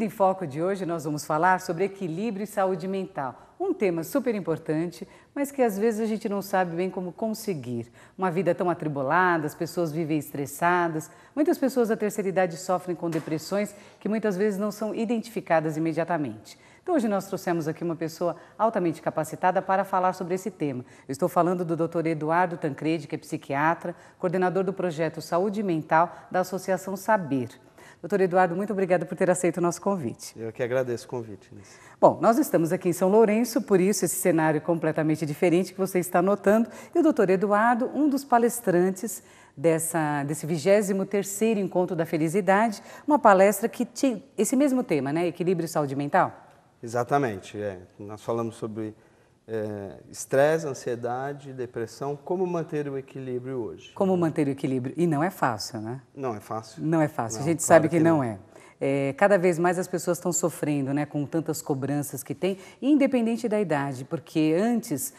Vida em Foco de hoje nós vamos falar sobre equilíbrio e saúde mental. Um tema super importante, mas que às vezes a gente não sabe bem como conseguir. Uma vida tão atribulada, as pessoas vivem estressadas. Muitas pessoas da terceira idade sofrem com depressões que muitas vezes não são identificadas imediatamente. Então hoje nós trouxemos aqui uma pessoa altamente capacitada para falar sobre esse tema. Eu estou falando do Dr. Eduardo Tancredi, que é psiquiatra, coordenador do projeto Saúde Mental da Associação Saber. Doutor Eduardo, muito obrigada por ter aceito o nosso convite. Eu que agradeço o convite. Bom, nós estamos aqui em São Lourenço, por isso esse cenário completamente diferente que você está notando. E o doutor Eduardo, um dos palestrantes desse 23º Encontro da Felicidade, uma palestra que tinha esse mesmo tema, né? Equilíbrio e saúde mental? Exatamente. Nós falamos sobre estresse, ansiedade, depressão, como manter o equilíbrio hoje. Como manter o equilíbrio. E não é fácil, né? Não é fácil. Não é fácil, Não, a gente claro sabe que não é. Cada vez mais as pessoas estão sofrendo, né, com tantas cobranças que tem, independente da idade, porque antes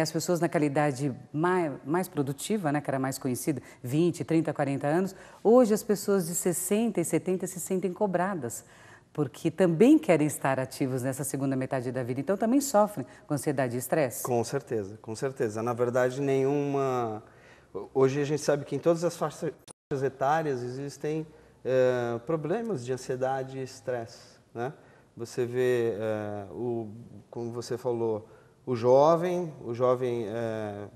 as pessoas naquela idade mais produtiva, né, que era mais conhecida, 20, 30, 40 anos, hoje as pessoas de 60 e 70 se sentem cobradas, porque também querem estar ativos nessa segunda metade da vida, então também sofrem com ansiedade e estresse. Com certeza, com certeza. Na verdade, hoje a gente sabe que em todas as faixas etárias existem problemas de ansiedade e estresse, né? Você vê, como você falou, o jovem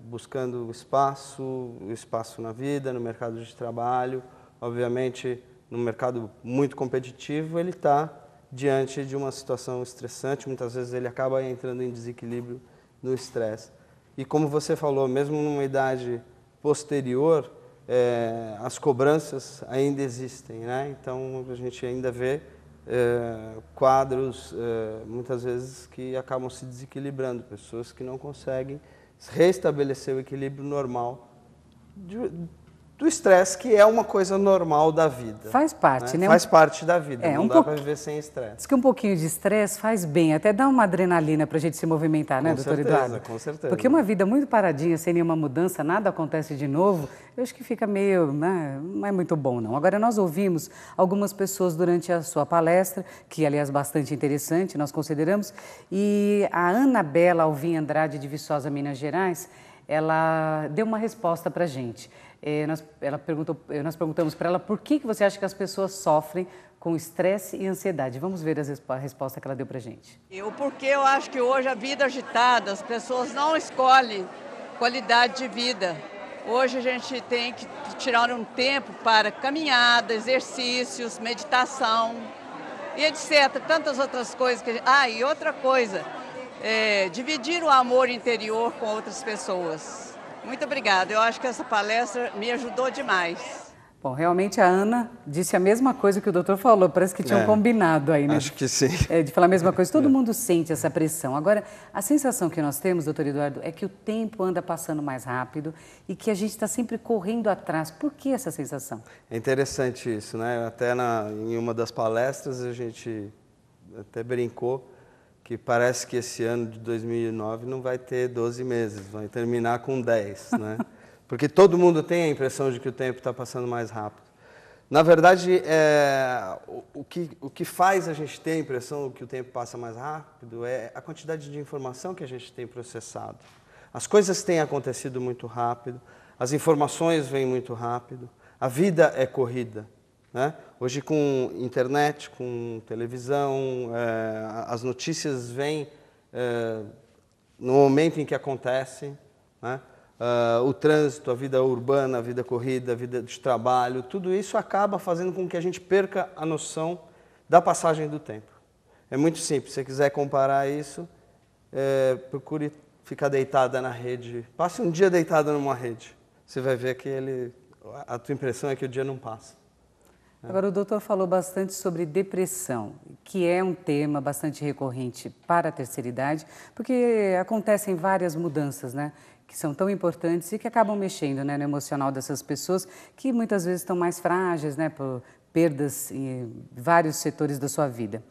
buscando o espaço na vida, no mercado de trabalho, obviamente no mercado muito competitivo, ele está diante de uma situação estressante, muitas vezes ele acaba entrando em desequilíbrio no estresse. E como você falou, mesmo numa idade posterior, as cobranças ainda existem, né? Então a gente ainda vê quadros, muitas vezes, que acabam se desequilibrando, pessoas que não conseguem restabelecer o equilíbrio normal do estresse, que é uma coisa normal da vida. Faz parte, né? Faz parte da vida, não dá para viver sem estresse. Diz que um pouquinho de estresse faz bem, até dá uma adrenalina para a gente se movimentar, né, doutor Eduardo? Com certeza. Porque uma vida muito paradinha, sem nenhuma mudança, nada acontece de novo, eu acho que fica meio, né, não é muito bom não. Agora nós ouvimos algumas pessoas durante a sua palestra, que aliás bastante interessante, nós consideramos, e a Anabela Alvim Andrade de Viçosa, Minas Gerais, ela deu uma resposta para a gente. Nós perguntamos para ela por que você acha que as pessoas sofrem com estresse e ansiedade. Vamos ver a resposta que ela deu para a gente. Porque eu acho que hoje a vida agitada, as pessoas não escolhem qualidade de vida. Hoje a gente tem que tirar um tempo para caminhada, exercícios, meditação e etc. Tantas outras coisas. E outra coisa, dividir o amor interior com outras pessoas. Muito obrigada, eu acho que essa palestra me ajudou demais. Bom, realmente a Ana disse a mesma coisa que o doutor falou, parece que tinham combinado aí, né? Acho que sim. De falar a mesma coisa, todo mundo sente essa pressão. Agora, a sensação que nós temos, doutor Eduardo, é que o tempo anda passando mais rápido e que a gente está sempre correndo atrás. Por que essa sensação? É interessante isso, né? Até em uma das palestras a gente até brincou que parece que esse ano de 2009 não vai ter 12 meses, vai terminar com 10, né? Porque todo mundo tem a impressão de que o tempo está passando mais rápido. Na verdade, o que faz a gente ter a impressão de que o tempo passa mais rápido é a quantidade de informação que a gente tem processado. As coisas têm acontecido muito rápido, as informações vêm muito rápido, a vida é corrida, né? Hoje, com internet, com televisão, as notícias vêm no momento em que acontecem, né? O trânsito, a vida urbana, a vida corrida, a vida de trabalho, tudo isso acaba fazendo com que a gente perca a noção da passagem do tempo. É muito simples, se você quiser comparar isso, procure ficar deitada na rede, passe um dia deitada numa rede, você vai ver que a tua impressão é que o dia não passa. Agora, o doutor falou bastante sobre depressão, que é um tema bastante recorrente para a terceira idade, porque acontecem várias mudanças, né, que são tão importantes e que acabam mexendo, né, no emocional dessas pessoas que muitas vezes estão mais frágeis, né, por perdas em vários setores da sua vida.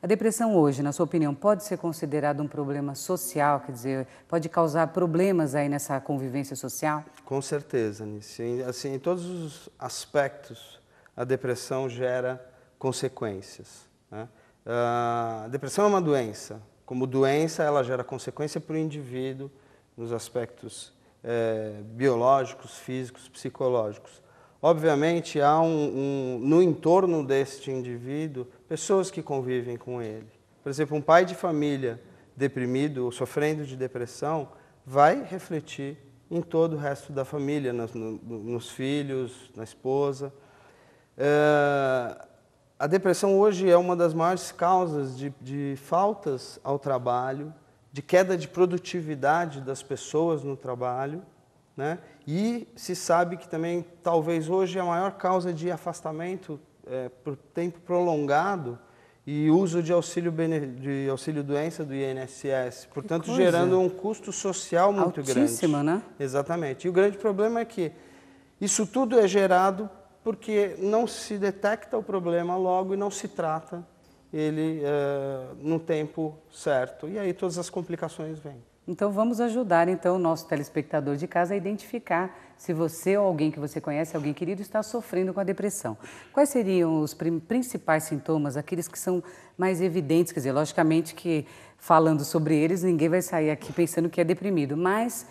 A depressão hoje, na sua opinião, pode ser considerada um problema social, quer dizer, pode causar problemas aí nessa convivência social? Com certeza, Nice. Assim, em todos os aspectos, a depressão gera consequências, né? A depressão é uma doença. Como doença, ela gera consequência para o indivíduo nos aspectos biológicos, físicos, psicológicos. Obviamente, há no entorno deste indivíduo pessoas que convivem com ele. Por exemplo, um pai de família deprimido ou sofrendo de depressão vai refletir em todo o resto da família, nos filhos, na esposa. A depressão hoje é uma das maiores causas de faltas ao trabalho, de queda de produtividade das pessoas no trabalho, né? E se sabe que também, talvez hoje, a maior causa de afastamento por tempo prolongado e uso de auxílio-doença do INSS, portanto, gerando um custo social muito altíssimo, grande. Né? Exatamente. E o grande problema é que isso tudo é gerado porque não se detecta o problema logo e não se trata ele no tempo certo. E aí todas as complicações vêm. Então vamos ajudar então o nosso telespectador de casa a identificar se você ou alguém que você conhece, alguém querido, está sofrendo com a depressão. Quais seriam os principais sintomas, aqueles que são mais evidentes? Quer dizer, logicamente que falando sobre eles, ninguém vai sair aqui pensando que é deprimido, mas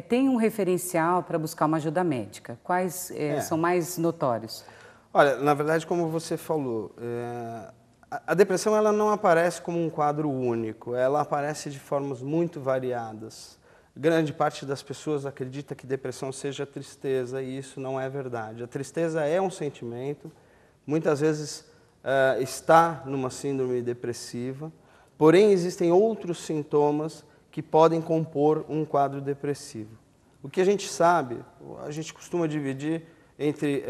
tem um referencial para buscar uma ajuda médica. Quais são mais notórios? Olha, na verdade, como você falou, a depressão ela não aparece como um quadro único, ela aparece de formas muito variadas. Grande parte das pessoas acredita que depressão seja tristeza e isso não é verdade. A tristeza é um sentimento, muitas vezes está numa síndrome depressiva, porém existem outros sintomas que podem compor um quadro depressivo. O que a gente sabe, a gente costuma dividir entre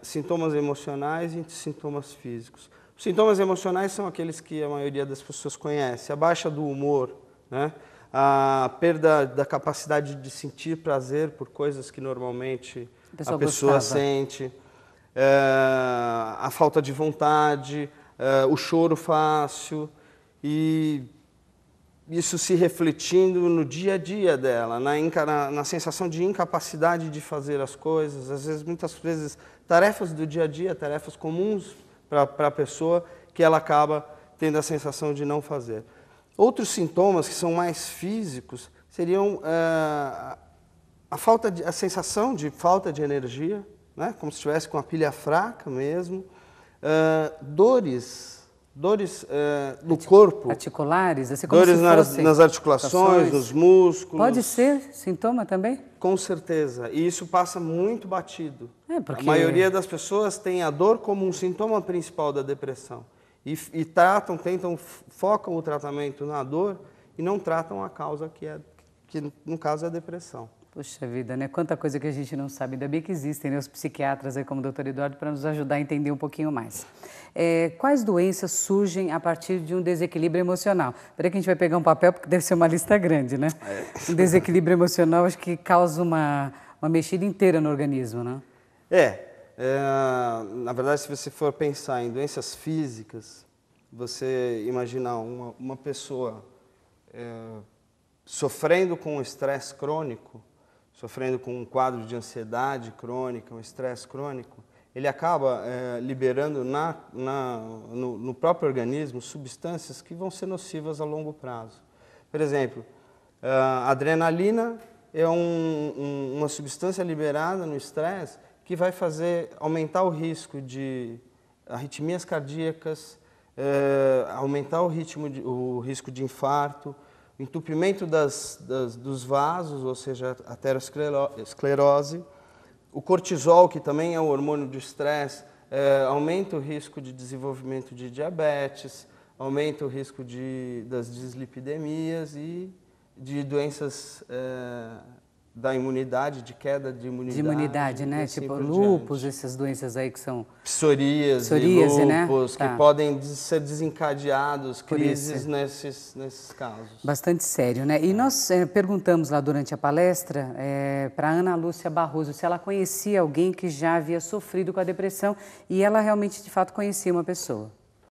sintomas emocionais e sintomas físicos. Os sintomas emocionais são aqueles que a maioria das pessoas conhece, a baixa do humor, né? A perda da capacidade de sentir prazer por coisas que normalmente a pessoa sente, a falta de vontade, o choro fácil e isso se refletindo no dia a dia dela, na sensação de incapacidade de fazer as coisas, às vezes, muitas vezes, tarefas do dia a dia, tarefas comuns para a pessoa, que ela acaba tendo a sensação de não fazer. Outros sintomas que são mais físicos seriam a sensação de falta de energia, né? Como se estivesse com a pilha fraca mesmo, dores no corpo. Articulares? Assim como dores se nas articulações, nos músculos. Pode ser sintoma também? Com certeza. E isso passa muito batido. Porque... A maioria das pessoas tem a dor como um sintoma principal da depressão. E focam o tratamento na dor e não tratam a causa que no caso é a depressão. Puxa vida, né? Quanta coisa que a gente não sabe. Ainda bem que existem, né, os psiquiatras aí como o Dr. Eduardo para nos ajudar a entender um pouquinho mais. Quais doenças surgem a partir de um desequilíbrio emocional? Espera que a gente vai pegar um papel porque deve ser uma lista grande, né? Um desequilíbrio emocional acho que causa uma mexida inteira no organismo, né? Na verdade, se você for pensar em doenças físicas, você imaginar uma pessoa sofrendo com estresse crônico, sofrendo com um quadro de ansiedade crônica, um estresse crônico, ele acaba liberando no próprio organismo substâncias que vão ser nocivas a longo prazo. Por exemplo, a adrenalina é uma substância liberada no estresse que vai aumentar o risco de arritmias cardíacas, aumentar o risco de infarto, entupimento dos vasos, ou seja, aterosclerose. O cortisol, que também é um hormônio do estresse, aumenta o risco de desenvolvimento de diabetes, aumenta o risco das dislipidemias e de doenças da imunidade, de queda de imunidade. De imunidade, né? Assim tipo lúpus, essas doenças aí que são... Psoríase, lúpus, né? Que podem ser desencadeados, crises nesses casos. Bastante sério, né? E nós perguntamos lá durante a palestra para Ana Lúcia Barroso se ela conhecia alguém que já havia sofrido com a depressão e ela realmente, de fato, conhecia uma pessoa.